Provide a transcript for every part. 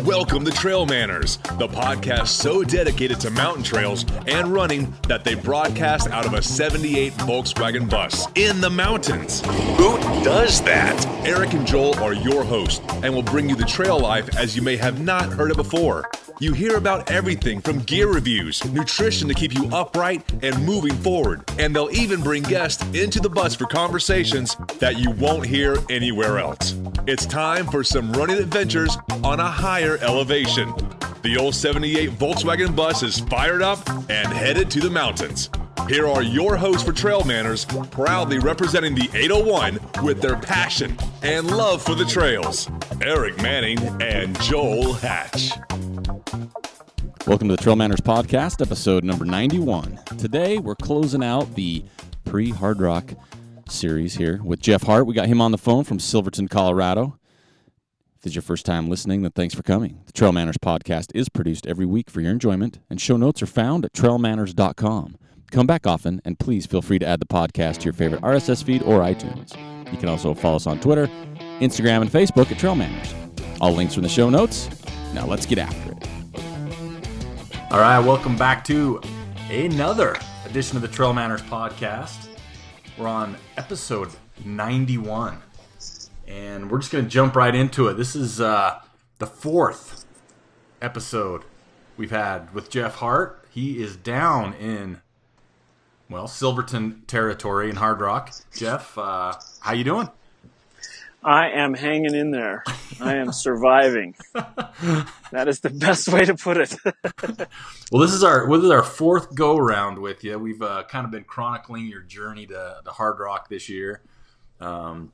Welcome to Trail Manners, the podcast so dedicated to mountain trails and running that they broadcast out of a 78 Volkswagen bus in the mountains. Who does that? Eric and Joel are your hosts and will bring you the trail life as you may have not heard it before. You hear about everything from gear reviews, nutrition to keep you upright and moving forward, and they'll even bring guests into the bus for conversations that you won't hear anywhere else. It's time for some running adventures on a higher elevation. The old 78 Volkswagen bus is fired up and headed to the mountains. Here are your hosts for Trail Manners, proudly representing the 801 with their passion and love for the trails, Eric Manning and Joel Hatch. Welcome to the Trail Manners Podcast, episode number 91. Today, we're closing out the pre-Hardrock series here with Jeff Hart. We got him on the phone from Silverton, Colorado. If this is your first time listening, then thanks for coming. The Trail Manners Podcast is produced every week for your enjoyment, and show notes are found at trailmanners.com. Come back often, and please feel free to add the podcast to your favorite RSS feed or iTunes. You can also follow us on Twitter, Instagram, and Facebook at Trail Manners. All links are in the show notes. Now let's get after it. All right, welcome back to another edition of the Trail Manners Podcast. We're on episode 91, and we're just going to jump right into it. This is the fourth episode we've had with Jeff Hart. He is down in, Silverton territory in Hardrock. Jeff, how you doing? I am hanging in there. I am surviving. That is the best way to put it. Well, this is our fourth go round with you. We've kind of been chronicling your journey to Hardrock this year, and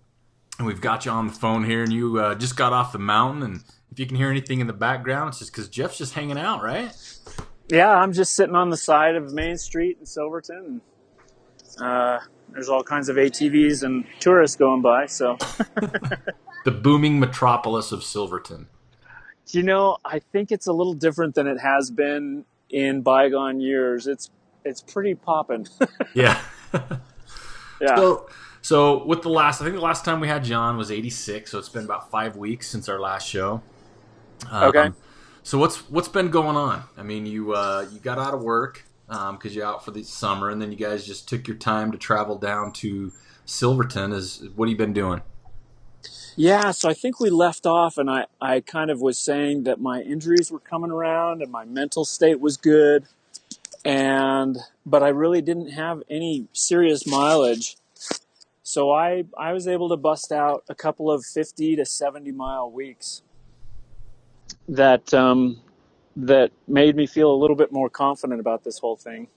we've got you on the phone here. And you just got off the mountain, and if you can hear anything in the background, it's just because Jeff's just hanging out, right? Yeah, I'm just sitting on the side of Main Street in Silverton. There's all kinds of ATVs and tourists going by, so. The booming metropolis of Silverton. You know, I think it's a little different than it has been in bygone years. It's pretty poppin'. Yeah. Yeah. So with I think the last time we had John was 86, so it's been about 5 weeks since our last show. Okay. So what's been going on? I mean, you got out of work because you're out for the summer, and then you guys just took your time to travel down to Silverton. What have you been doing? Yeah, so I think we left off, and I kind of was saying that my injuries were coming around and my mental state was good, but I really didn't have any serious mileage. So I was able to bust out a couple of 50 to 70 mile weeks that made me feel a little bit more confident about this whole thing.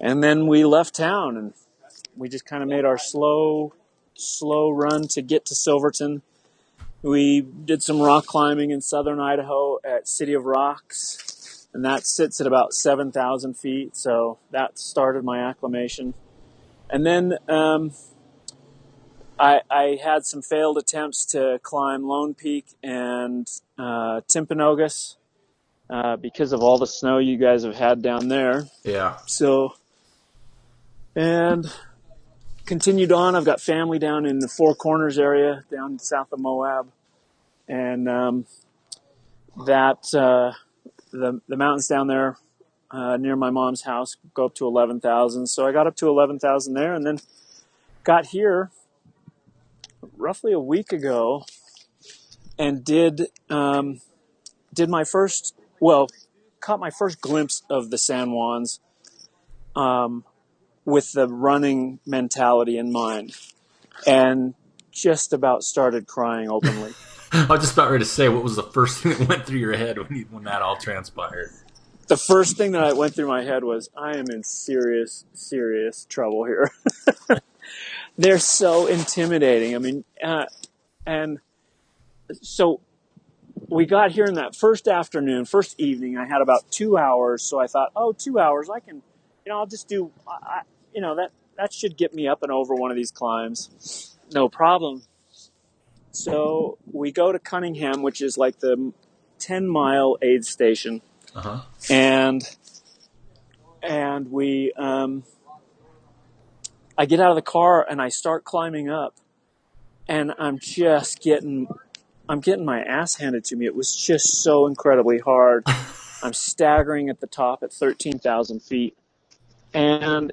And then we left town, and we just kind of made our slow run to get to Silverton. We did some rock climbing in southern Idaho at City of Rocks, and that sits at about 7,000 feet, so that started my acclimation. And then I had some failed attempts to climb Lone Peak and Timpanogos because of all the snow you guys have had down there. Yeah. So, and continued on. I've got family down in the Four Corners area, down south of Moab, and the mountains down there near my mom's house go up to 11,000. So I got up to 11,000 there, and then got here roughly a week ago, and caught my first glimpse of the San Juans with the running mentality in mind, and just about started crying openly. I was just about ready to say, what was the first thing that went through your head when that all transpired? The first thing that went through my head was, I am in serious, serious trouble here. They're so intimidating. I mean, and so we got here in that first evening. I had about 2 hours, so I thought, 2 hours, I can, I'll just do, that should get me up and over one of these climbs. No problem. So we go to Cunningham, which is like the 10-mile aid station. Uh-huh. And we, I get out of the car and I start climbing up, and I'm just getting I'm getting my ass handed to me. It was just so incredibly hard. I'm staggering at the top at 13,000 feet. And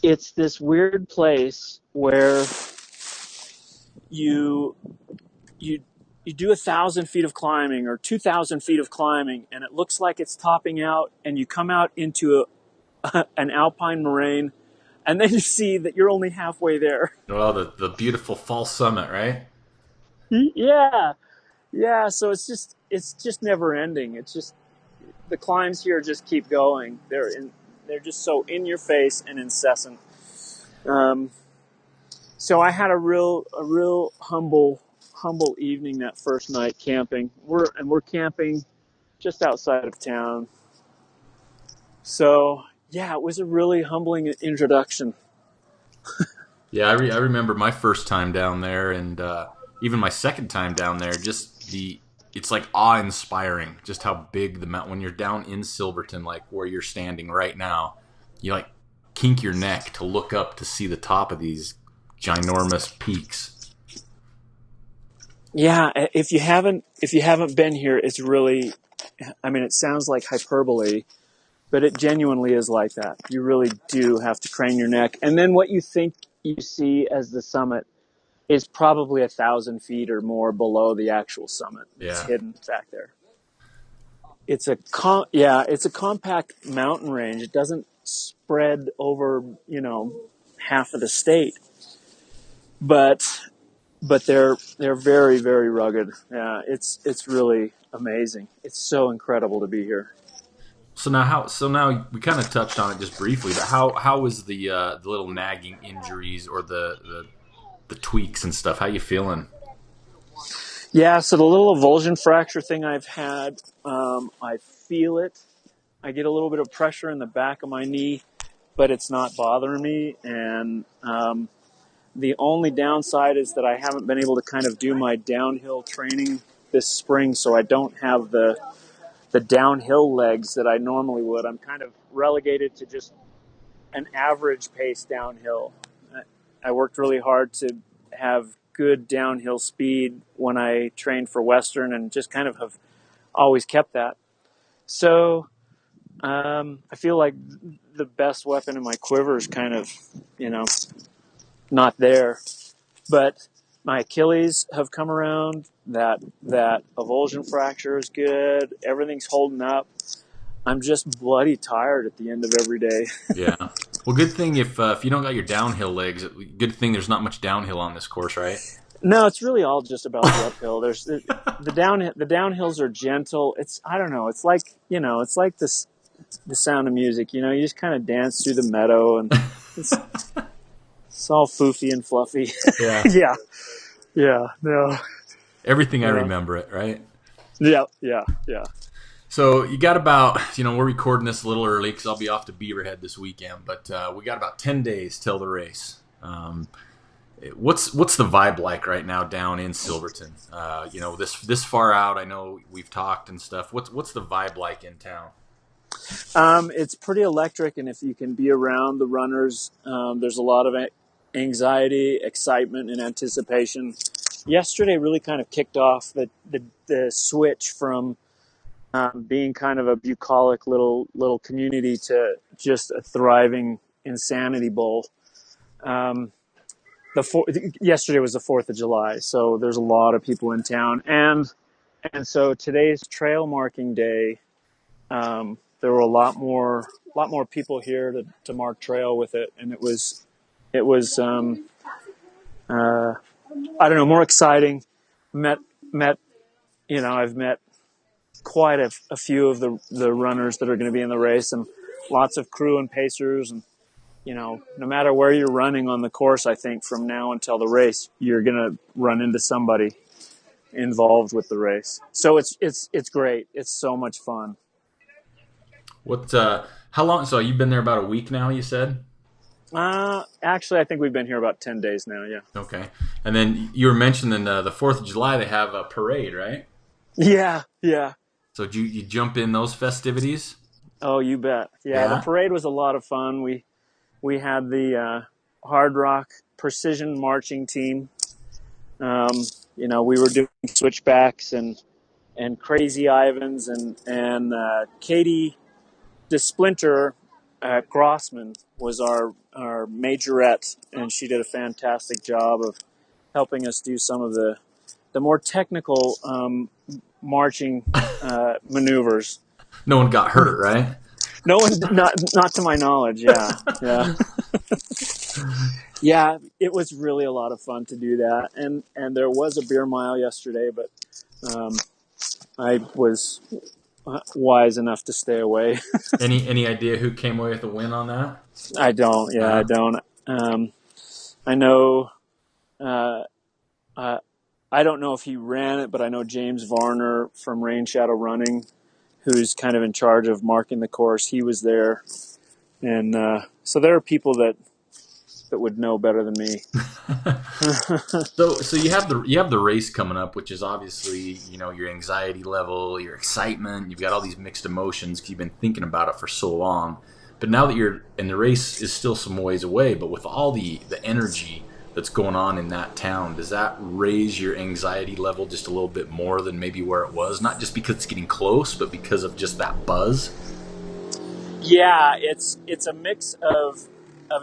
it's this weird place where you you do 1,000 feet of climbing or 2,000 feet of climbing, and it looks like it's topping out, and you come out into an alpine moraine, and then you see that you're only halfway there. Well, the beautiful false summit, right? Yeah, yeah. So it's just never ending. It's just the climbs here just keep going. They're just so in your face and incessant. So I had a real humble evening that first night camping. We're camping just outside of town. So yeah, it was a really humbling introduction. Yeah, I remember my first time down there, and even my second time down there. It's like awe inspiring, just how big the mountain. When you're down in Silverton, like where you're standing right now, you like kink your neck to look up to see the top of these ginormous peaks. Yeah, if you haven't been here, it's really, I mean, it sounds like hyperbole, but it genuinely is like that. You really do have to crane your neck. And then what you think you see as the summit is probably 1,000 feet or more below the actual summit. It's Yeah. hidden back there. It's a compact mountain range. It doesn't spread over, half of the state. But they're very, very rugged. Yeah, it's really amazing. It's so incredible to be here. So now we kind of touched on it just briefly, but how was the little nagging injuries or the tweaks and stuff? How you feeling? Yeah, so the little avulsion fracture thing I've had, I feel it. I get a little bit of pressure in the back of my knee, but it's not bothering me. And the only downside is that I haven't been able to kind of do my downhill training this spring, so I don't have the downhill legs that I normally would. I'm kind of relegated to just an average pace downhill. I worked really hard to have good downhill speed when I trained for Western, and just kind of have always kept that. So I feel like the best weapon in my quiver is kind of, not there. But my Achilles have come around. That avulsion fracture is good. Everything's holding up. I'm just bloody tired at the end of every day. Yeah. Well, good thing if you don't got your downhill legs. Good thing there's not much downhill on this course, right? No, it's really all just about the uphill. There's the downhills are gentle. I don't know. It's like it's like this the sound of music. You just kind of dance through the meadow, and it's all foofy and fluffy. Yeah. yeah. No. Everything I Yeah. remember it, right? Yeah. So you got about, we're recording this a little early because I'll be off to Beaverhead this weekend, but we got about 10 days till the race. What's the vibe like right now down in Silverton? This far out, I know we've talked and stuff. What's the vibe like in town? It's pretty electric, and if you can be around the runners, there's a lot of anxiety, excitement, and anticipation. Yesterday really kind of kicked off the switch from being kind of a bucolic little community to just a thriving insanity bowl. Yesterday was the 4th of July, so there's a lot of people in town, and so today's trail marking day. There were a lot more people here to mark trail with it, and it was I don't know, more exciting. I've met quite a few of the runners that are going to be in the race, and lots of crew and pacers, and no matter where you're running on the course, I think from now until the race, you're going to run into somebody involved with the race. So it's great. It's so much fun. How long? So you've been there about a week now, you said? Actually, I think we've been here about 10 days now. Yeah. Okay. And then you were mentioning the 4th of July, they have a parade, right? Yeah. So you jump in those festivities? Oh, you bet. Yeah, the parade was a lot of fun. We had the Hardrock Precision Marching Team. we were doing switchbacks and crazy Ivans and Katie DeSplinter Grossman was our majorette, and she did a fantastic job of helping us do some of the more technical marching maneuvers. No one got hurt, right? No one, not to my knowledge. Yeah, yeah, yeah. It was really a lot of fun to do that, and there was a beer mile yesterday, but I was wise enough to stay away. Any idea who came away with the win on that? I don't. Yeah, I don't. I know. I don't know if he ran it, but I know James Varner from Rain Shadow Running, who's kind of in charge of marking the course. He was there, and so there are people that would know better than me. So you have the race coming up, which is obviously your anxiety level, your excitement. You've got all these mixed emotions because you've been thinking about it for so long. But now that the race is still some ways away, but with all the energy that's going on in that town, does that raise your anxiety level just a little bit more than maybe where it was? Not just because it's getting close, but because of just that buzz? Yeah, it's a mix of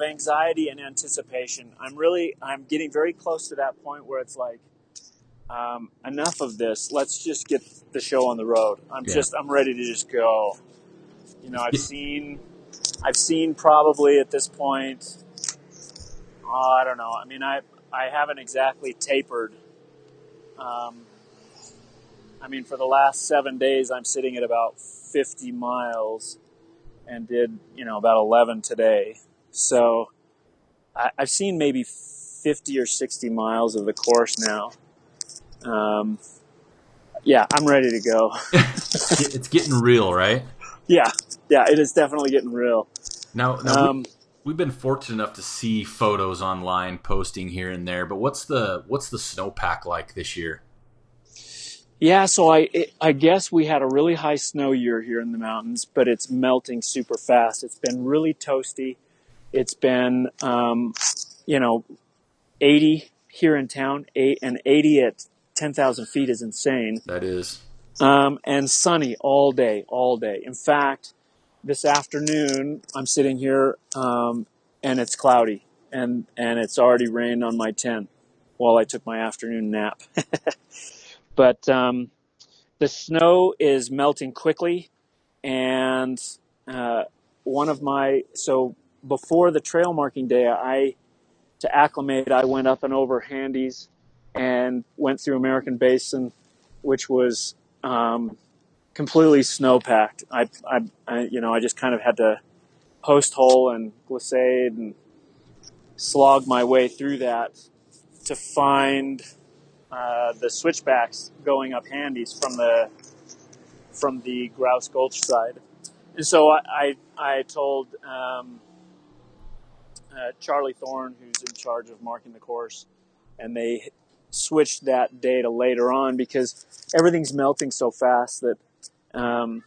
anxiety and anticipation. I'm getting very close to that point where it's like, enough of this. Let's just get the show on the road. I'm ready to just go. I've seen probably at this point, I don't know. I mean, I haven't exactly tapered. For the last 7 days, I'm sitting at about 50 miles and did, about 11 today. So I've seen maybe 50 or 60 miles of the course now. Yeah, I'm ready to go. It's getting real, right? Yeah, it is definitely getting real. Now we've been fortunate enough to see photos online posting here and there, but what's the snowpack like this year? Yeah, so I guess we had a really high snow year here in the mountains, but it's melting super fast. It's been really toasty. It's been 80 here in town, and 80 at 10,000 feet is insane. That is. And sunny all day. In fact, this afternoon I'm sitting here and it's cloudy, and it's already rained on my tent while I took my afternoon nap. But the snow is melting quickly, and so before the trail marking day, to acclimate, I went up and over Handy's and went through American Basin, which was completely snow-packed. I just kind of had to post hole and glissade and slog my way through that to find the switchbacks going up Handy's from the Grouse Gulch side. And so I told Charlie Thorne, who's in charge of marking the course, and they switched that day to later on because everything's melting so fast that, an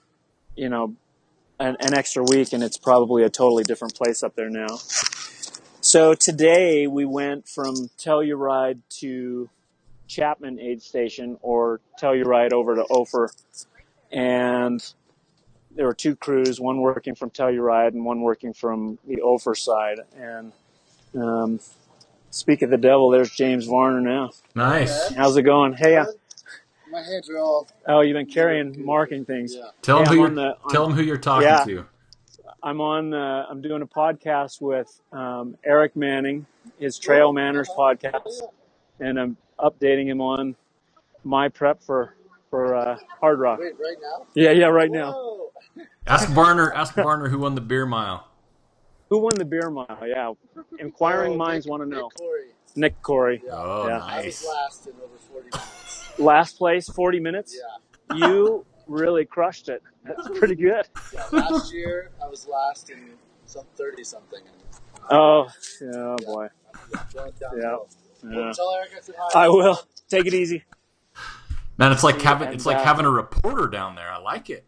extra week and it's probably a totally different place up there now. So today we went from Telluride to Chapman Aid Station, or Telluride over to Ophir, and there were two crews, one working from Telluride and one working from the Ophir side. And speak of the devil, there's James Varner now. Nice. How's it going? Hey, my hands are all. Oh, you've been carrying marking things. Yeah. Tell them who you're talking to. I'm doing a podcast with Eric Manning, his Trail Manners podcast, and I'm updating him on my prep for Hard Rock. Wait, right now? Yeah, right now. Whoa. Ask Varner who won the beer mile. Who won the beer mile? Yeah, inquiring minds want to know. Nick Corey. Yeah. Oh, Yeah. nice. I was last in over 40 minutes. Last place, 40 minutes? Yeah. You really crushed it. That's pretty good. Yeah, last year I was last in some 30-something. Oh boy. Yeah. Yeah. Tell Eric I said hi. I will. Take it easy. Man, it's like having a reporter down there. I like it.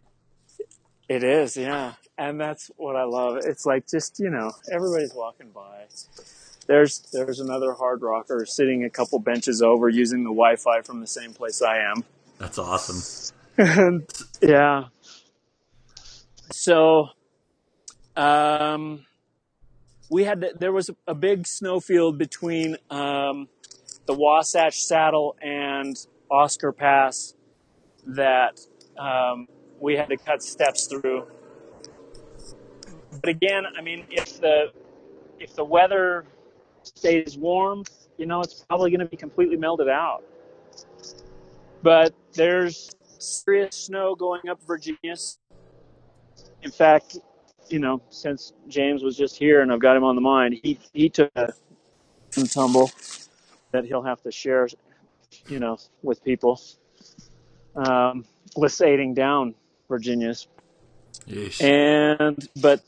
It is, yeah. And that's what I love. It's like just, everybody's walking by. there's another hard rocker sitting a couple benches over using the Wi-Fi from the same place I am. That's awesome. Yeah. So, there was a big snowfield between the Wasatch Saddle and Oscar Pass that we had to cut steps through. But again, I mean, if the weather stays warm, it's probably going to be completely melted out. But there's serious snow going up Virginia. In fact, since James was just here and I've got him on the mind, he took a tumble that he'll have to share, with people, glissading down Virginia's. Yeesh. But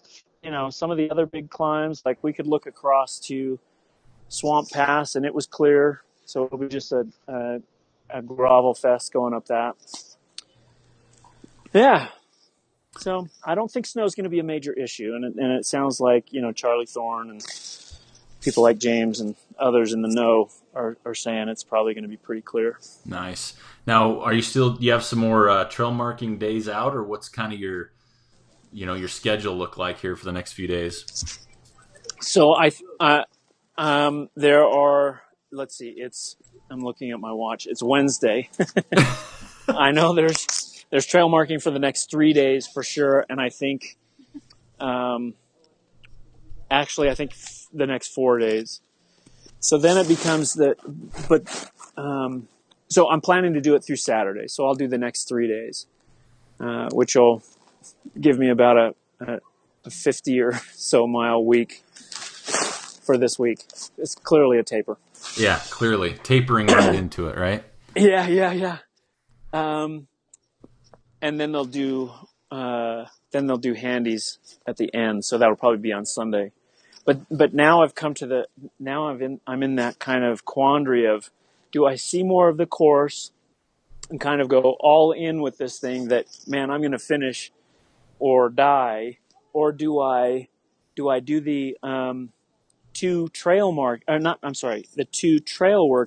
some of the other big climbs, like we could look across to Swamp Pass and it was clear, so it'll be just a gravel fest going up that. Yeah. So I don't think snow is going to be a major issue, and it sounds like Charlie Thorne and people like James and others in the know are saying it's probably going to be pretty clear. Nice. Now, do you have some more trail marking days out, or what's kind of your schedule look like here for the next few days? So there are. Let's see. I'm looking at my watch. It's Wednesday. I know there's trail marking for the next 3 days for sure, and I think, I think the next 4 days. So then it becomes so I'm planning to do it through Saturday. So I'll do the next 3 days, which will give me about a 50 or so mile week for this week. It's clearly a taper. Yeah, clearly tapering right into it, right? Yeah. And then they'll do handies at the end, so that'll probably be on Sunday. But now I've come to I'm in that kind of quandary of, do I see more of the course and kind of go all in with this thing that, man, I'm going to finish or die, or do I do the two trail work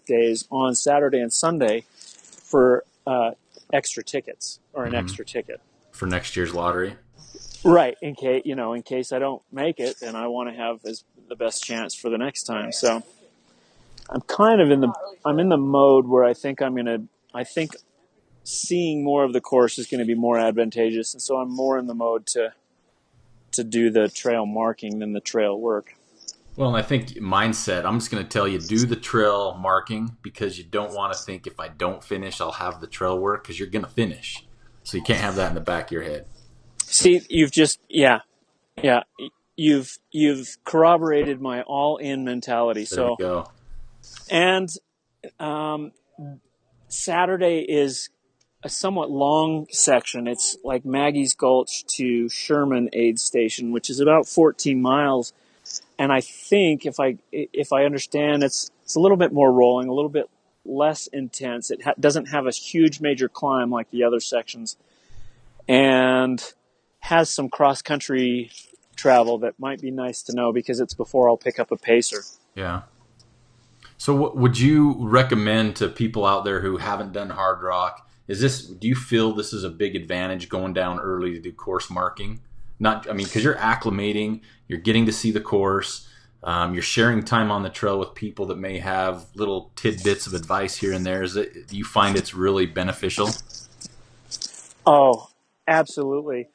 days on Saturday and Sunday for extra tickets or an extra ticket for next year's lottery. Right, in case I don't make it, and I want to have the best chance for the next time. So I'm kind of in the mode where I think seeing more of the course is going to be more advantageous, and so I'm more in the mode to do the trail marking than the trail work. Well, and I think mindset, I'm just going to tell you, do the trail marking because you don't want to think, if I don't finish, I'll have the trail work, because you're going to finish. So you can't have that in the back of your head. See, you've corroborated my all-in mentality. There you go. And Saturday is a somewhat long section. It's like Maggie's Gulch to Sherman Aid Station, which is about 14 miles. And I think if I understand, it's a little bit more rolling, a little bit less intense. It doesn't have a huge major climb like the other sections, and has some cross-country travel that might be nice to know, because it's before I'll pick up a pacer. Yeah. So what would you recommend to people out there who haven't done hard rock? Do you feel this is a big advantage going down early to do course marking? Because you're acclimating, you're getting to see the course, you're sharing time on the trail with people that may have little tidbits of advice here and there. Do you find it's really beneficial? Oh, absolutely.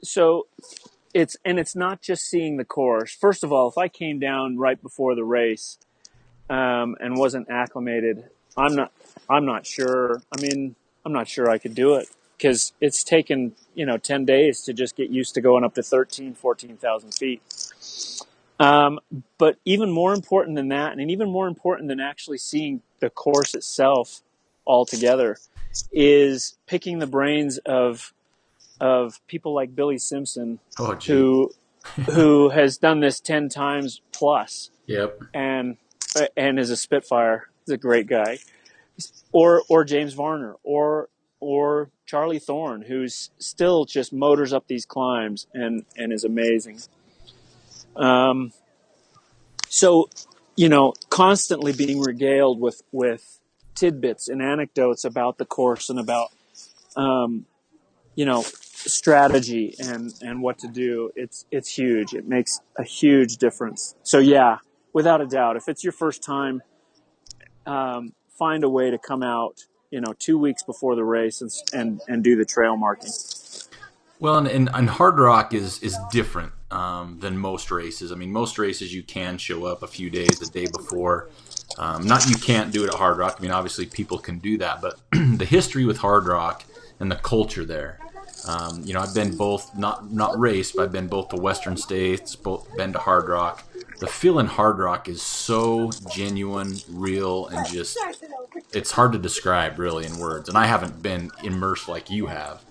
So it's not just seeing the course. First of all, if I came down right before the race, and wasn't acclimated, I'm not sure. I'm not sure I could do it, because it's taken, 10 days to just get used to going up to 14,000 feet. But even more important than that, and even more important than actually seeing the course itself altogether, is picking the brains of people like Billy Simpson, who has done this 10 times plus. Yep. And is a Spitfire. He's a great guy. Or James Varner, or Charlie Thorne, who's still just motors up these climbs and is amazing. So, constantly being regaled with tidbits and anecdotes about the course and about, strategy and what to do. It's huge. It makes a huge difference. So yeah, without a doubt, if it's your first time, find a way to come out, 2 weeks before the race and do the trail marking. Well, and Hard Rock is different than most races. I mean, most races you can show up a few days, the day before. Not you can't do it at Hard Rock. I mean, obviously people can do that, but the history with Hard Rock and the culture there. I've been both not raced, but I've been both to Western States, both been to Hard Rock. The feel in Hard Rock is so genuine, real, and just it's hard to describe really in words. And I haven't been immersed like you have.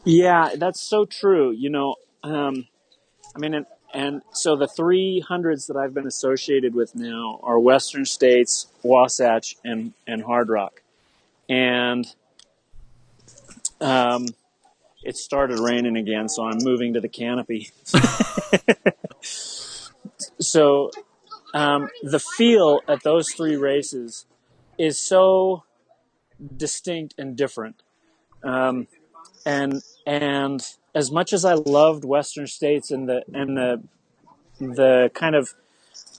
Yeah, that's so true. I mean, and so the 300s that I've been associated with now are Western States, Wasatch, and Hard Rock. And it started raining again, so I'm moving to the canopy. So the feel at those three races is so distinct and different. And as much as I loved Western States and the kind of,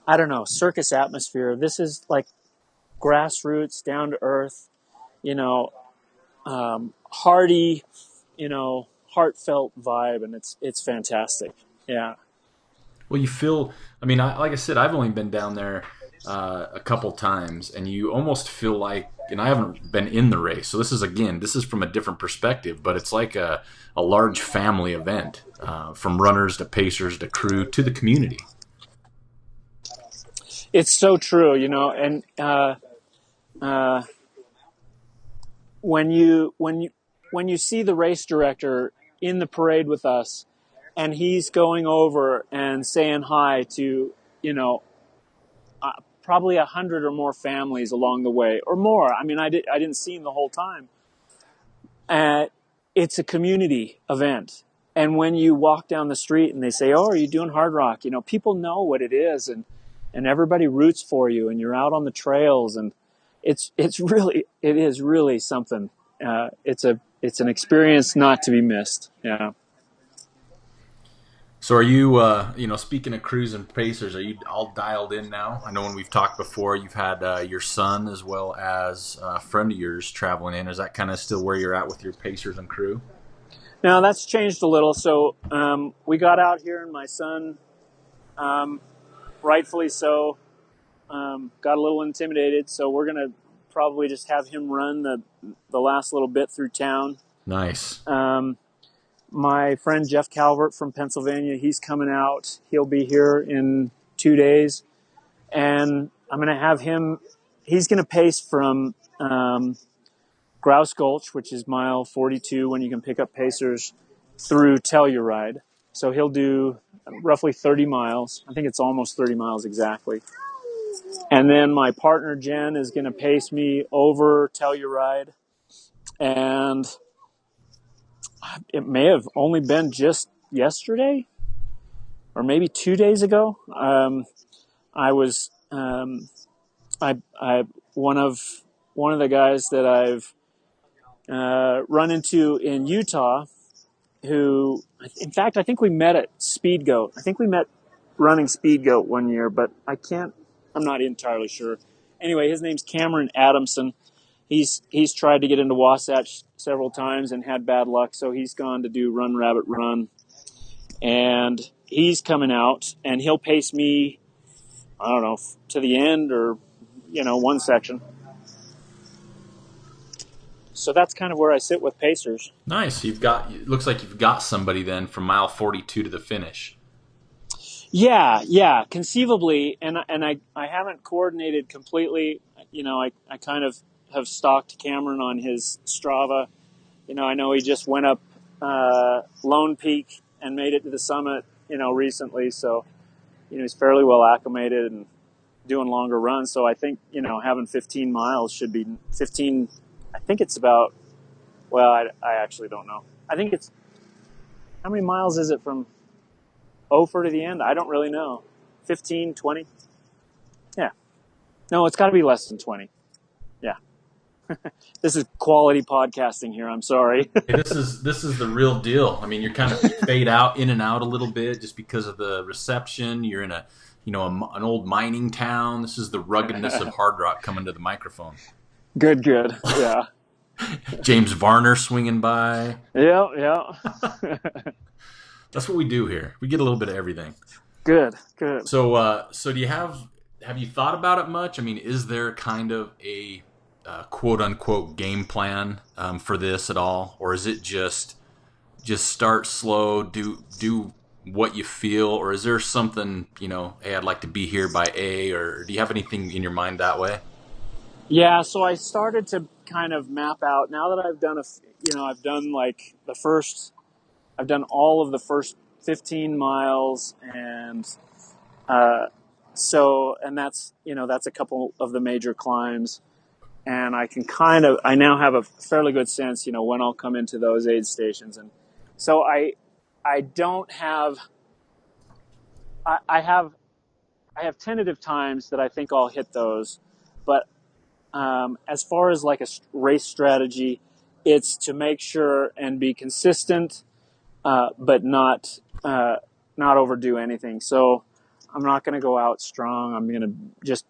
I don't know, circus atmosphere, this is like grassroots, down to earth, hearty, heartfelt vibe, and it's fantastic. Yeah. Well, you feel. I mean, like I said, I've only been down there a couple times, and you almost feel like. And I haven't been in the race, so this is from a different perspective. But it's like a large family event, from runners to pacers to crew to the community. It's so true, and when you see the race director in the parade with us, and he's going over and saying hi to, probably 100 or more families along the way, or more. I mean, I didn't see him the whole time. It's a community event. And when you walk down the street and they say, "Oh, are you doing Hard Rock?" People know what it is, and everybody roots for you, and you're out on the trails, and it is really something. It's an experience not to be missed. Yeah. So are you, speaking of crews and pacers, are you all dialed in now? I know when we've talked before, you've had your son as well as a friend of yours traveling in. Is that kind of still where you're at with your pacers and crew? Now that's changed a little. So we got out here, and my son, rightfully so, got a little intimidated. So we're gonna probably just have him run the last little bit through town. Nice. My friend Jeff Calvert from Pennsylvania, he's coming out. He'll be here in 2 days. And I'm going to have him, he's going to pace from Grouse Gulch, which is mile 42 when you can pick up pacers, through Telluride. So he'll do roughly 30 miles. I think it's almost 30 miles exactly. And then my partner Jen is going to pace me over Telluride. And it may have only been just yesterday or maybe 2 days ago. I was one of the guys that I've run into in Utah, who, in fact, I think we met at Speed Goat. I think we met running Speed Goat one year, but I'm not entirely sure. Anyway, his name's Cameron Adamson. He's tried to get into Wasatch several times and had bad luck, so he's gone to do Run Rabbit Run. And he's coming out, and he'll pace me, I don't know, to the end or, one section. So that's kind of where I sit with pacers. Nice. It looks like you've got somebody then from mile 42 to the finish. Yeah, conceivably, and I haven't coordinated completely. I kind of have stalked Cameron on his Strava. I know he just went up Lone Peak and made it to the summit, recently. So, he's fairly well acclimated and doing longer runs. So I think, having 15 miles should be 15. I think it's about, well, I actually don't know. I think it's, how many miles is it from Ophir to the end? I don't really know. 15, 20. Yeah. No, it's got to be less than 20. Yeah. This is quality podcasting here. I'm sorry. Hey, this is the real deal. I mean, you're kind of fade out in and out a little bit just because of the reception. You're in an old mining town. This is the ruggedness of hard rock coming to the microphone. Good. Yeah. James Varner swinging by. Yeah. That's what we do here. We get a little bit of everything. Good. So do you have you thought about it much? I mean, is there kind of a quote unquote game plan for this at all, or is it just start slow, do what you feel, or is there something, hey, I'd like to be here by A, or do you have anything in your mind that way? Yeah, so I started to kind of map out, now that I've done I've done all of the first 15 miles, and that's a couple of the major climbs, and I now have a fairly good sense, when I'll come into those aid stations. And so I have tentative times that I think I'll hit those, but as far as like a race strategy, it's to make sure and be consistent, but not overdo anything. So I'm not going to go out strong. I'm going to just,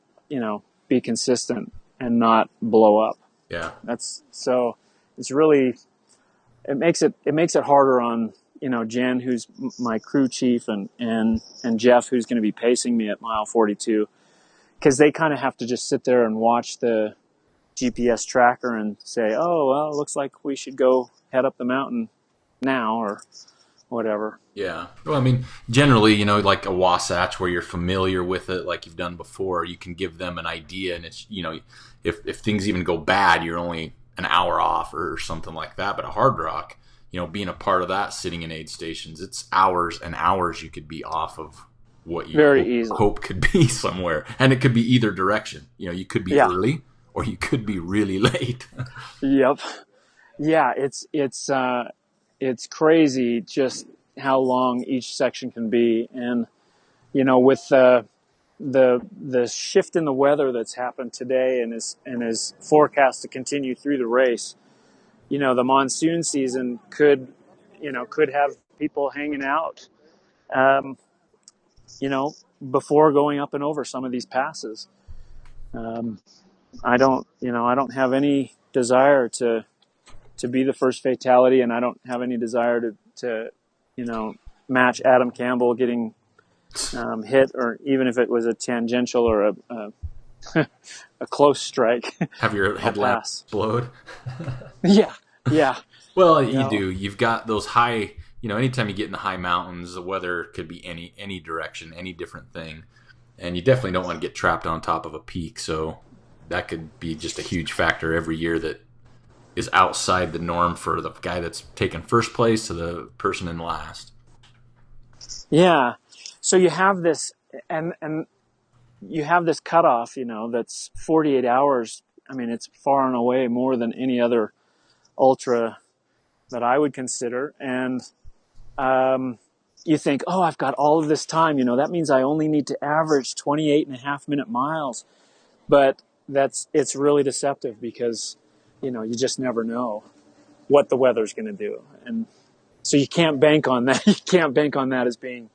be consistent and not blow up. Yeah. It's really, it makes it harder on, Jen, who's my crew chief, and Jeff, who's going to be pacing me at mile 42, because they kind of have to just sit there and watch the GPS tracker and say, oh, well, it looks like we should go head up the mountain now, or whatever. Yeah. Well, I mean, generally, like a Wasatch where you're familiar with it, like you've done before, you can give them an idea, and it's, if things even go bad, you're only an hour off or something like that. But a hard rock, being a part of that, sitting in aid stations, it's hours and hours you could be off of what you hope could be somewhere. And it could be either direction. You could be early or you could be really late. Yep. Yeah, it's crazy just how long each section can be. And, with the shift in the weather that's happened today and is forecast to continue through the race, the monsoon season could have people hanging out, before going up and over some of these passes. I don't have any desire to be the first fatality, and I don't have any desire to match Adam Campbell getting hit, or even if it was a tangential or a close strike. Have your headlamp explode? Yeah. Well, you do. You've got those high, anytime you get in the high mountains, the weather could be any direction, any different thing. And you definitely don't want to get trapped on top of a peak. So that could be just a huge factor every year that is outside the norm for the guy that's taken first place to the person in last. Yeah. So you have this, and you have this cutoff, that's 48 hours. I mean, it's far and away more than any other ultra that I would consider. And you think, oh, I've got all of this time, that means I only need to average 28.5-minute miles. But it's really deceptive, because, you just never know what the weather's going to do. And so you can't bank on that. You can't bank on that as being,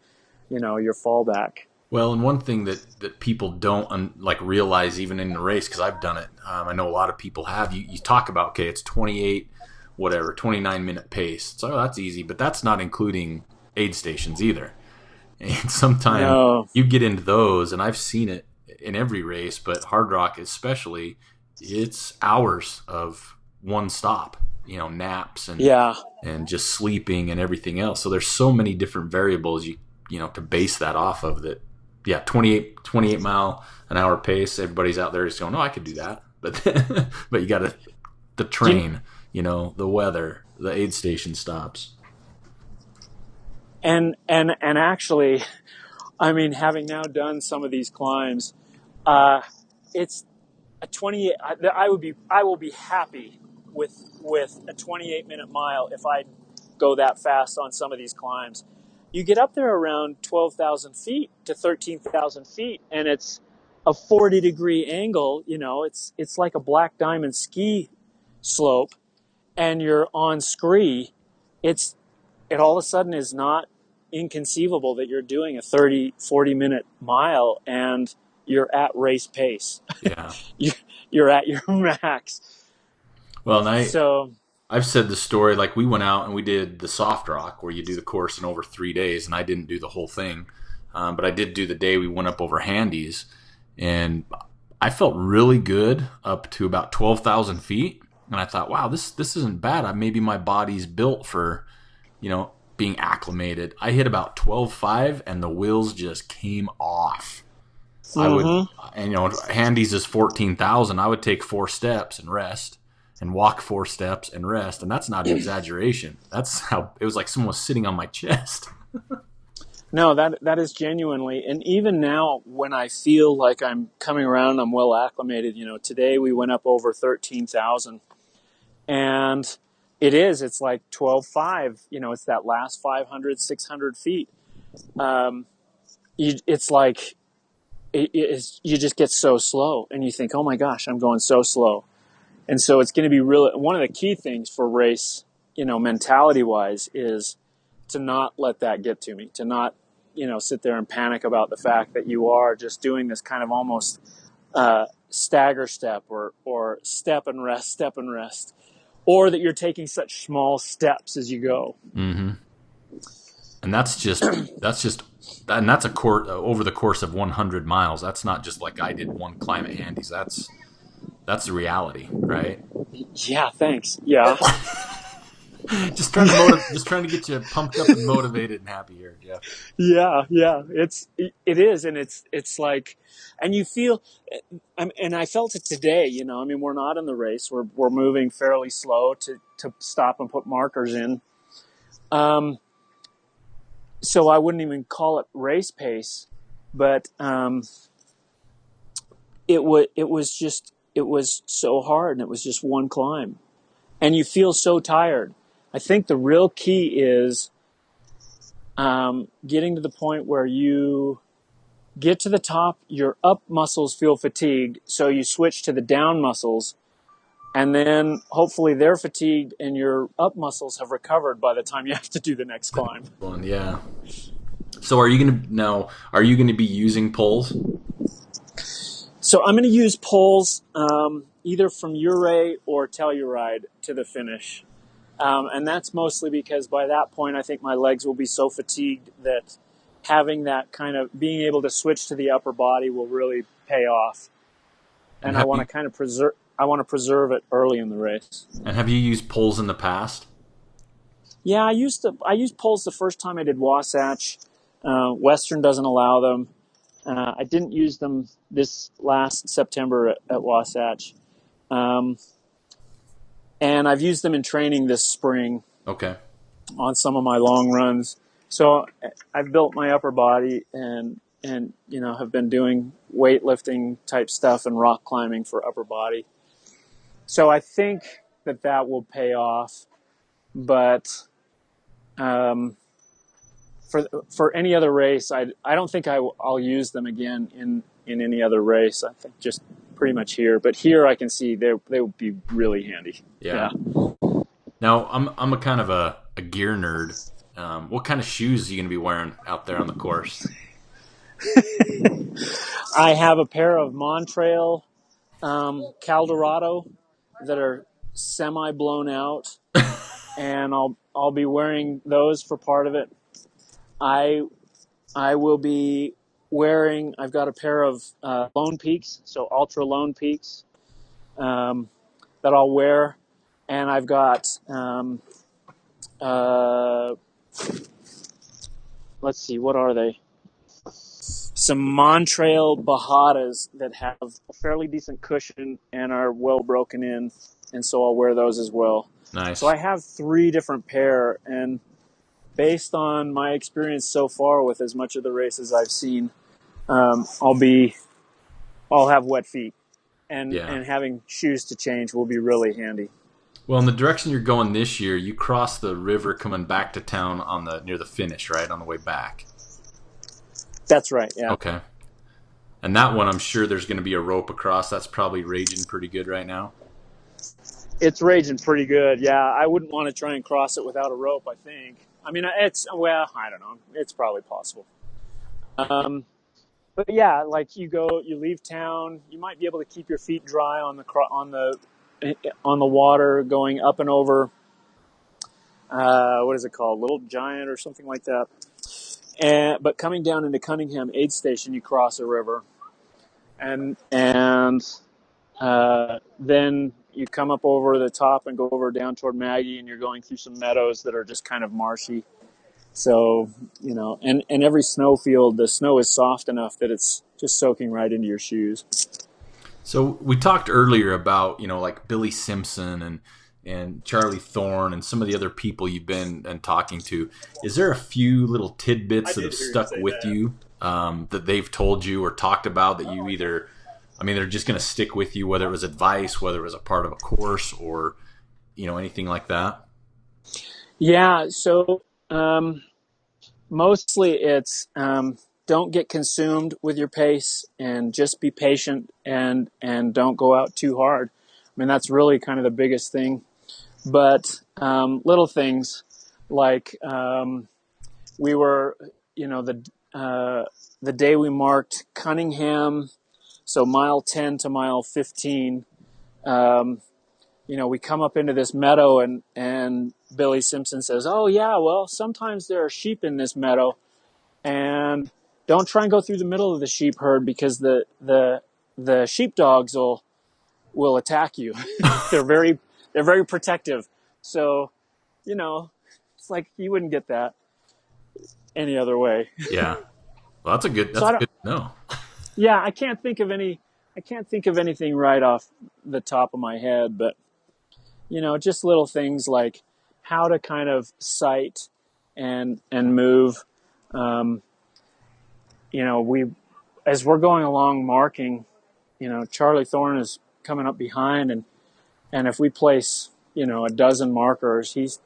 your fallback. Well, and one thing that people don't realize even in the race, because I've done it, I know a lot of people have, you talk about, okay, it's 29-minute pace. So that's easy, but that's not including aid stations either. And sometimes you get into those, and I've seen it in every race, but hard rock especially, it's hours of one stop, naps and just sleeping and everything else. So there's so many different variables to base that off of that. Yeah, 28 mile an hour pace. Everybody's out there just going, "Oh, I could do that," but but you got the train, the weather, the aid station stops. And actually, I mean, having now done some of these climbs, it's a 28. I will be happy with a 28-minute mile if I go that fast on some of these climbs. you get up there around 12,000 feet to 13,000 feet, and it's a 40-degree angle. It's like a black diamond ski slope, and you're on scree. It all of a sudden is not inconceivable that you're doing a 40-minute mile and you're at race pace. Yeah. You're at your max. Well, and So I've said the story, like we went out and we did the soft rock where you do the course in over 3 days, and I didn't do the whole thing, but I did do the day we went up over Handies, and I felt really good up to about 12,000 feet, and I thought, wow, this isn't bad. Maybe my body's built for, being acclimated. I hit about 12.5, and the wheels just came off. I would, and Handies is 14,000. I would take 4 steps and rest, and walk 4 steps and rest, and that's not an exaggeration. That's how it was, like someone was sitting on my chest. No, that is genuinely, and even now when I feel like I'm coming around, I'm well acclimated. Today we went up over 13,000, and it's like 12.5. It's that last 500, 600 feet. It's like you just get so slow, and you think, oh my gosh, I'm going so slow. And so it's going to be really one of the key things for race, mentality wise, is to not let that get to me, to not, sit there and panic about the fact that you are just doing this kind of almost stagger step or step and rest, or that you're taking such small steps as you go. Mm-hmm. And that's a course over the course of 100 miles. That's not just like I did one climb at Handies. That's the reality, right? Yeah, thanks. Yeah. just trying to get you pumped up and motivated and happy here, Jeff. Yeah. It is, and it's like, and you feel, and I felt it today. We're not in the race. We're moving fairly slow to stop and put markers in. So I wouldn't even call it race pace, but it was so hard, and it was just one climb, and you feel so tired. I think the real key is getting to the point where you get to the top, your up muscles feel fatigued, so you switch to the down muscles, and then hopefully they're fatigued and your up muscles have recovered by the time you have to do the next climb. Yeah. So are you gonna be using poles? So I'm going to use poles either from Uray or Telluride to the finish. And that's mostly because by that point, I think my legs will be so fatigued that having that kind of being able to switch to the upper body will really pay off. And I want to kind of preserve it early in the race. And have you used poles in the past? Yeah, I used poles the first time I did Wasatch. Western doesn't allow them. I didn't use them this last September at Wasatch. And I've used them in training this spring. Okay. On some of my long runs. So I've built my upper body and have been doing weightlifting type stuff and rock climbing for upper body. So I think that will pay off. But for any other race, I don't think I'll use them again in any other race. I think just pretty much here. But here I can see they would be really handy. Yeah. Now I'm a kind of a gear nerd. What kind of shoes are you going to be wearing out there on the course? I have a pair of Montrail Caldorado that are semi blown out, and I'll be wearing those for part of it. I will be wearing. I've got a pair of Lone Peaks, so Ultra Lone Peaks, that I'll wear, and I've got let's see, what are they? Some Montrail Bajadas that have a fairly decent cushion and are well broken in, and so I'll wear those as well. Nice. So I have 3 different pair, and based on my experience so far with as much of the races I've seen, I'll have wet feet, and having shoes to change will be really handy. Well, in the direction you're going this year, you cross the river coming back to town on the near the finish, right, on the way back. That's right. Yeah. Okay. And that one, I'm sure there's going to be a rope across. That's probably raging pretty good right now. It's raging pretty good. Yeah. I wouldn't want to try and cross it without a rope, I think. I mean, I don't know. It's probably possible. But yeah, like you leave town, you might be able to keep your feet dry on the water going up and over, what is it called? Little Giant or something like that. But coming down into Cunningham aid station, you cross a river, and then you come up over the top and go over down toward Maggie, and you're going through some meadows that are just kind of marshy. So, and every snow field, the snow is soft enough that it's just soaking right into your shoes. So we talked earlier about, like Billy Simpson and Charlie Thorne and some of the other people you've been and talking to. Is there a few little tidbits that have stuck with you that they've told you or talked about that you either, they're just going to stick with you, whether it was advice, whether it was a part of a course or, anything like that? Yeah. So, mostly it's, don't get consumed with your pace and just be patient and don't go out too hard. I mean, that's really kind of the biggest thing. But little things like we were, the day we marked Cunningham, so mile 10 to mile 15, we come up into this meadow and Billy Simpson says, "Oh yeah, well, sometimes there are sheep in this meadow, and don't try and go through the middle of the sheep herd because the sheepdogs will attack you. They're very protective." So, it's like you wouldn't get that any other way. Yeah. Well, that's good to know. Yeah, I can't think of anything right off the top of my head, but just little things like how to kind of sight and move. As we're going along marking, Charlie Thorne is coming up behind, and if we place, a dozen markers, he's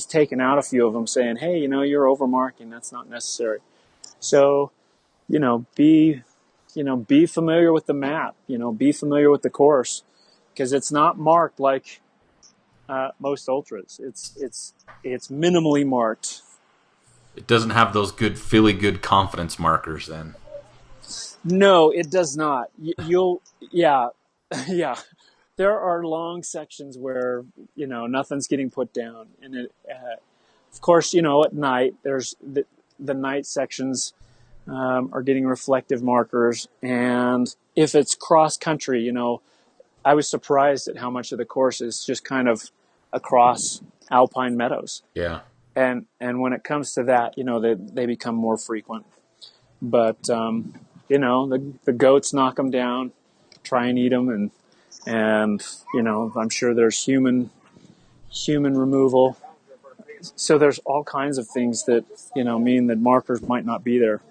taken out a few of them saying, "Hey, you're over marking. That's not necessary." So, be familiar with the map, be familiar with the course, because it's not marked like most ultras. It's minimally marked. It doesn't have those really good confidence markers then. No, it does not. Yeah. There are long sections where, nothing's getting put down. And of course, at night, there's the night sections are getting reflective markers. And if it's cross country, I was surprised at how much of the course is just kind of across alpine meadows. Yeah. And when it comes to that, they become more frequent. But, the goats knock them down, try and eat them. And I'm sure there's human removal. So there's all kinds of things that, mean that markers might not be there.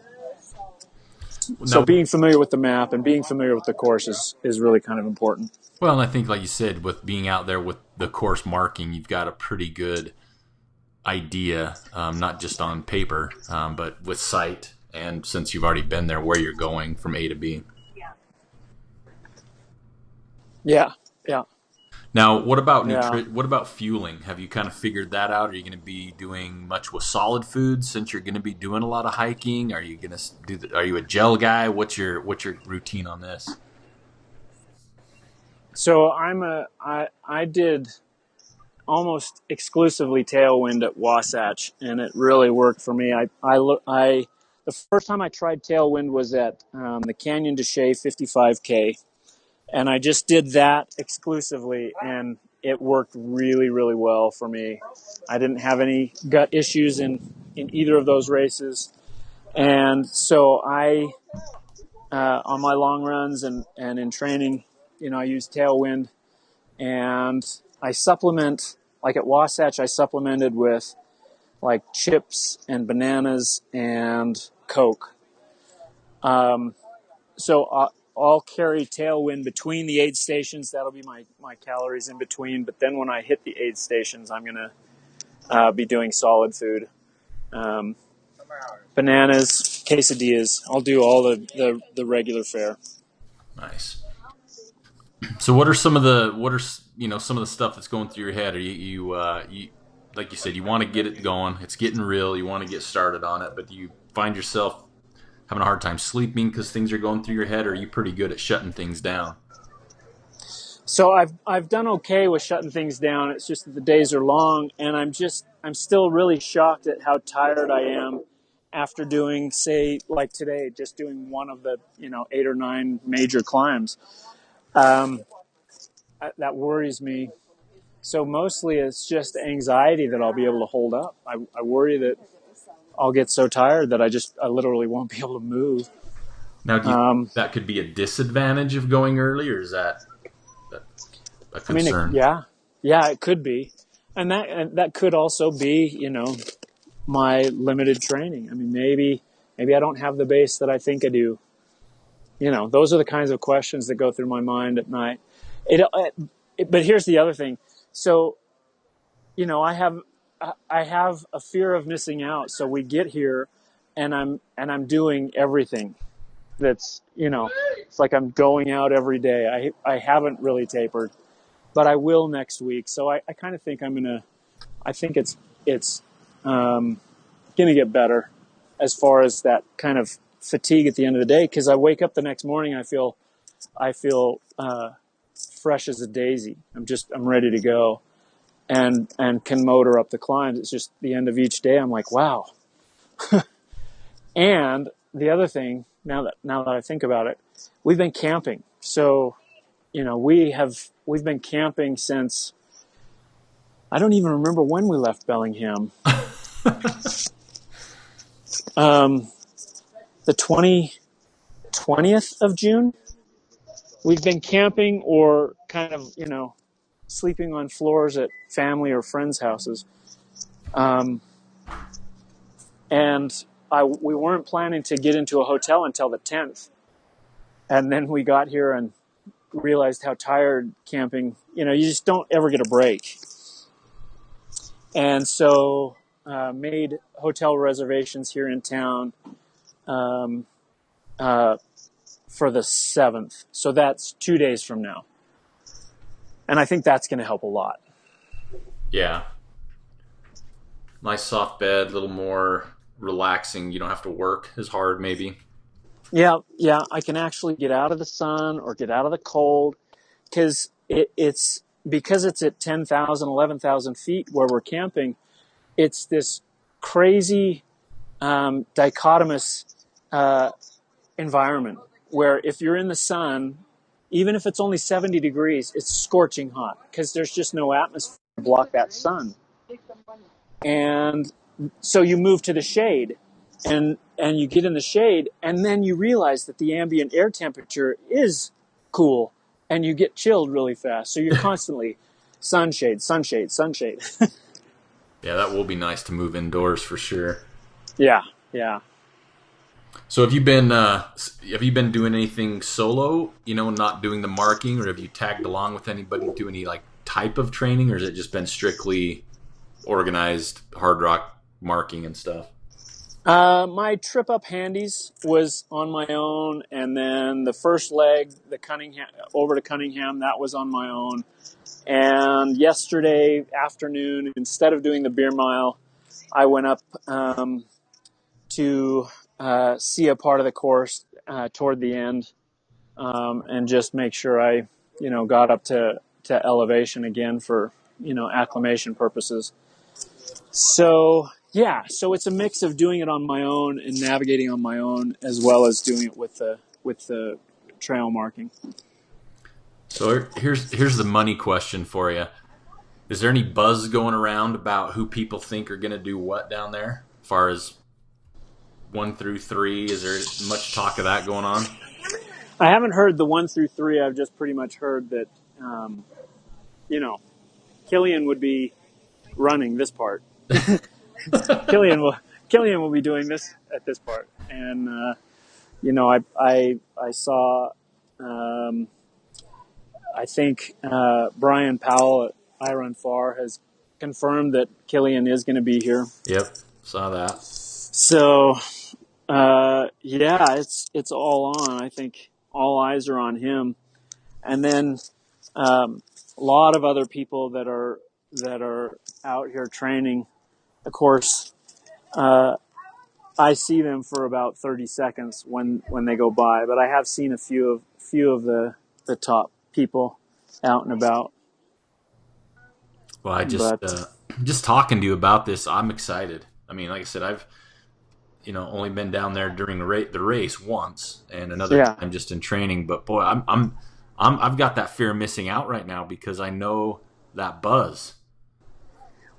So being familiar with the map and being familiar with the course is really kind of important. Well, and I think, like you said, with being out there with the course marking, you've got a pretty good idea, not just on paper, but with sight. And since you've already been there, where you're going from A to B. Yeah. Now, what about what about fueling? Have you kind of figured that out? Are you going to be doing much with solid foods since you're going to be doing a lot of hiking? Are you going to are you a gel guy? What's your routine on this? So I did almost exclusively tailwind at Wasatch, and it really worked for me. The first time I tried tailwind was at the Canyon de Chelly 55K. And I just did that exclusively, and it worked really, really well for me. I didn't have any gut issues in either of those races. And so I, on my long runs and in training, I use tailwind. And I supplement, like at Wasatch, I supplemented with like chips and bananas and Coke. I'll carry tailwind between the aid stations. That'll be my calories in between. But then when I hit the aid stations, I'm going to be doing solid food. Bananas, quesadillas. I'll do all the regular fare. Nice. So what are some of the some of the stuff that's going through your head? Are you like you said, you want to get it going. It's getting real. You want to get started on it, but do you find yourself having a hard time sleeping because things are going through your head, or are you pretty good at shutting things down? So I've done okay with shutting things down. It's just that the days are long, and I'm still really shocked at how tired I am after doing, say, like today, just doing one of the 8 or 9 major climbs. That worries me. So mostly it's just anxiety that I'll be able to hold up. I worry that I'll get so tired that I literally won't be able to move. Now, do you think that could be a disadvantage of going early, or is that a concern? Yeah, it could be, and that could also be, my limited training. I mean, maybe I don't have the base that I think I do. Those are the kinds of questions that go through my mind at night. But here's the other thing. So, I have a fear of missing out. So we get here, and I'm doing everything. That's it's like I'm going out every day. I haven't really tapered, but I will next week. So I kind of think I think it's gonna get better as far as that kind of fatigue at the end of the day. Because I wake up the next morning, I feel fresh as a daisy. I'm ready to go, and can motor up the climbs. It's just the end of each day. I'm like, wow. And the other thing, now that I think about it, we've been camping. So, we've been camping since, I don't even remember when we left Bellingham. The 20th of June. We've been camping or kind of, sleeping on floors at family or friends' houses. And we weren't planning to get into a hotel until the 10th. And then we got here and realized how tired camping, you just don't ever get a break. And so made hotel reservations here in town for the 7th. So that's 2 days from now. And I think that's going to help a lot. Yeah. Nice soft bed, a little more relaxing. You don't have to work as hard, maybe. Yeah. I can actually get out of the sun or get out of the cold because it's at 10,000, 11,000 feet where we're camping. It's this crazy dichotomous environment where if you're in the sun, even if it's only 70 degrees, it's scorching hot because there's just no atmosphere to block that sun. And so you move to the shade and you get in the shade, and then you realize that the ambient air temperature is cool and you get chilled really fast. So you're constantly sunshade. Yeah, that will be nice to move indoors for sure. Yeah. So have you been doing anything solo, not doing the marking, or have you tagged along with anybody, do any like type of training, or has it just been strictly organized hard rock marking and stuff? My trip up Handies was on my own, and then the first leg, the Cunningham over to Cunningham, that was on my own. And yesterday afternoon, instead of doing the beer mile, I went up to see a part of the course toward the end, and just make sure I, got up to elevation again for, acclimation purposes. So it's a mix of doing it on my own and navigating on my own, as well as doing it with the trail marking. So here's the money question for you. Is there any buzz going around about who people think are going to do what down there? As far as 1 through 3, is there much talk of that going on? I haven't heard the 1 through 3. I've just pretty much heard that, Killian would be running this part. Killian will be doing this at this part, and I saw I think Brian Powell at I Run Far has confirmed that Killian is going to be here. Yep, saw that. So, yeah, it's all on. I think all eyes are on him. And then a lot of other people that are out here training. Of course, I see them for about 30 seconds when they go by, but I have seen a few of the top people out and about. Well, I just talking to you about this, I'm excited. I mean, like I said, I've only been down there during the race once, and another time just in training. But boy, I've got that fear of missing out right now because I know that buzz.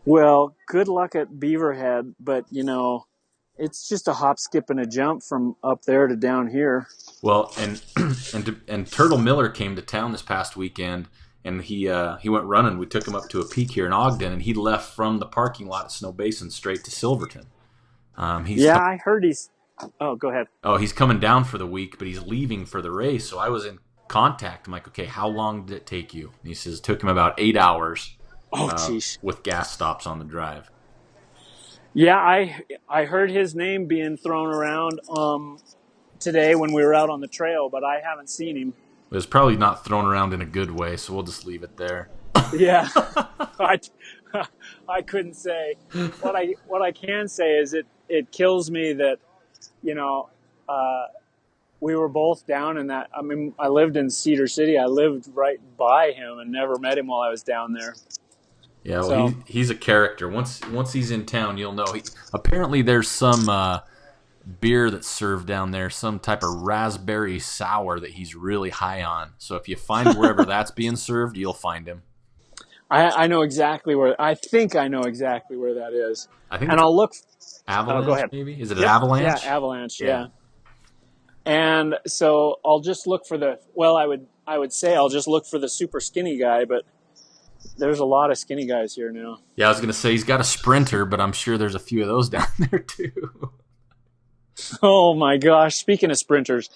Well, good luck at Beaverhead, but it's just a hop, skip, and a jump from up there to down here. Well, and Turtle Miller came to town this past weekend, and he went running. We took him up to a peak here in Ogden, and he left from the parking lot at Snow Basin straight to Silverton. I heard he's. Oh, go ahead. Oh, he's coming down for the week, but he's leaving for the race. So I was in contact. I'm like, okay, how long did it take you? And he says it took him about 8 hours. Oh, geez. With gas stops on the drive. Yeah, I heard his name being thrown around today when we were out on the trail, but I haven't seen him. It was probably not thrown around in a good way, so we'll just leave it there. Yeah, I couldn't say. What I can say is it kills me that we were both down in that. I mean, I lived in Cedar City. I lived right by him and never met him while I was down there. Yeah, well, he's a character. Once he's in town, you'll know. Apparently, there's some beer that's served down there, some type of raspberry sour that he's really high on. So if you find wherever that's being served, you'll find him. I know exactly where. I think I know exactly where that is. I'll look. Avalanche, go ahead. maybe? Is it an Avalanche? Yeah, Avalanche. Yeah. And so I'll just look for the. Well, I would say I'll just look for the super skinny guy, but there's a lot of skinny guys here now. Yeah, I was going to say he's got a Sprinter, but I'm sure there's a few of those down there too. Oh my gosh! Speaking of sprinters,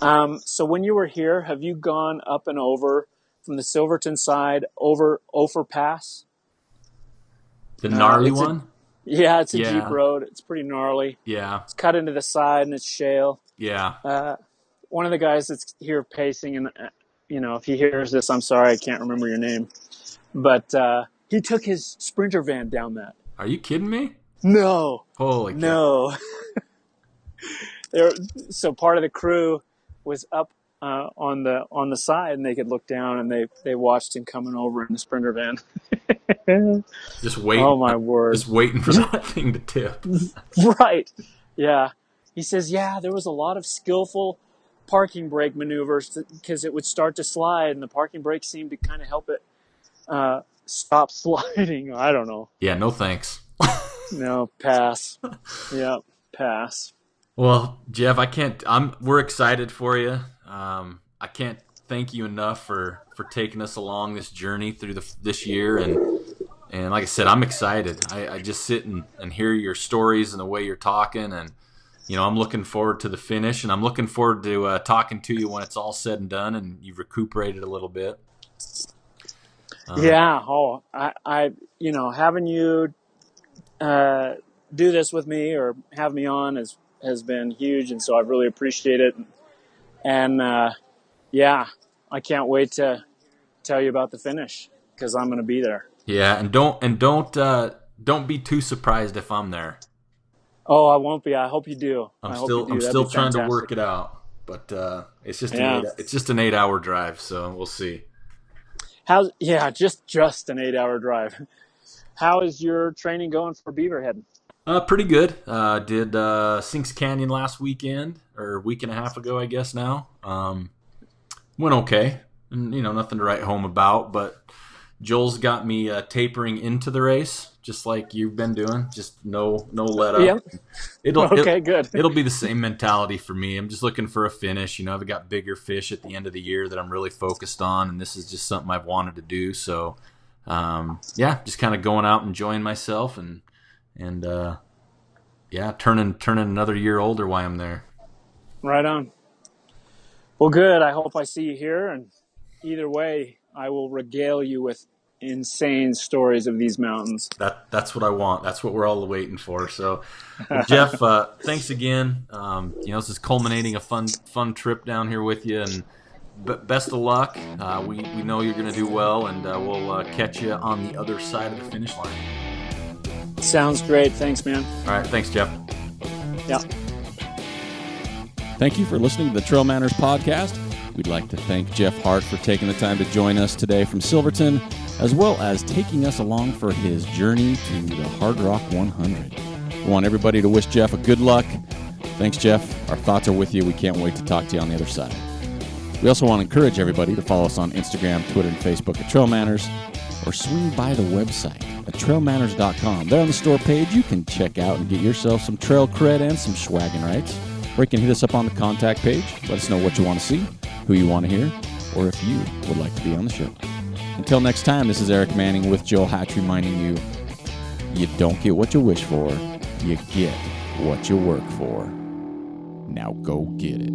so when you were here, have you gone up and over from the Silverton side over Ophir Pass? The gnarly one? It's a Jeep road. It's pretty gnarly. Yeah. It's cut into the side and it's shale. Yeah. One of the guys that's here pacing, and if he hears this, I'm sorry, I can't remember your name, but he took his Sprinter van down that. Are you kidding me? No. Holy cow. No. So part of the crew was up on the side, and they could look down, and they watched him coming over in the Sprinter van. Just waiting. Oh my word! Just waiting for that thing to tip. Right? Yeah. He says, there was a lot of skillful parking brake maneuvers because it would start to slide, and the parking brake seemed to kind of help it stop sliding. I don't know. Yeah. No thanks. No, pass. Yeah, pass. Well, Jeff, we're excited for you. I can't thank you enough for taking us along this journey through this year. And like I said, I'm excited. I just sit and hear your stories and the way you're talking. And, I'm looking forward to the finish. And I'm looking forward to talking to you when it's all said and done and you've recuperated a little bit. Yeah. Oh, I having you do this with me or have me on has been huge, and so I really appreciate it. And I can't wait to tell you about the finish because I'm going to be there. Yeah, and don't be too surprised if I'm there. Oh, I won't be. I hope you do. I'm still trying to work it out, but it's just an 8 hour drive, so we'll see. Just an 8 hour drive. How is your training going for Beaverhead? Pretty good. Did Sinks Canyon last weekend, or a week and a half ago, I guess now. Went okay. And, nothing to write home about, but Joel's got me tapering into the race, just like you've been doing. Just no let up. Yep. Good. It'll be the same mentality for me. I'm just looking for a finish. I've got bigger fish at the end of the year that I'm really focused on, and this is just something I've wanted to do. So, just kind of going out, enjoying myself, and turning another year older while I'm there. Right on. Well, good. I hope I see you here. And either way, I will regale you with insane stories of these mountains. That's what I want. That's what we're all waiting for. So, well, Jeff, thanks again. This is culminating a fun trip down here with you, and best of luck. We know you're going to do well, and we'll catch you on the other side of the finish line. Sounds great. Thanks, man. All right. Thanks, Jeff. Yeah. Thank you for listening to the Trail Manners podcast. We'd like to thank Jeff Hart for taking the time to join us today from Silverton, as well as taking us along for his journey to the Hardrock 100. We want everybody to wish Jeff a good luck. Thanks, Jeff. Our thoughts are with you. We can't wait to talk to you on the other side. We also want to encourage everybody to follow us on Instagram, Twitter, and Facebook at Trail Manners, or swing by the website at trailmanners.com. There on the store page, you can check out and get yourself some trail cred and some swaggin' rights. Or you can hit us up on the contact page. Let us know what you want to see, who you want to hear, or if you would like to be on the show. Until next time, this is Eric Manning with Joel Hatch reminding you, you don't get what you wish for, you get what you work for. Now go get it.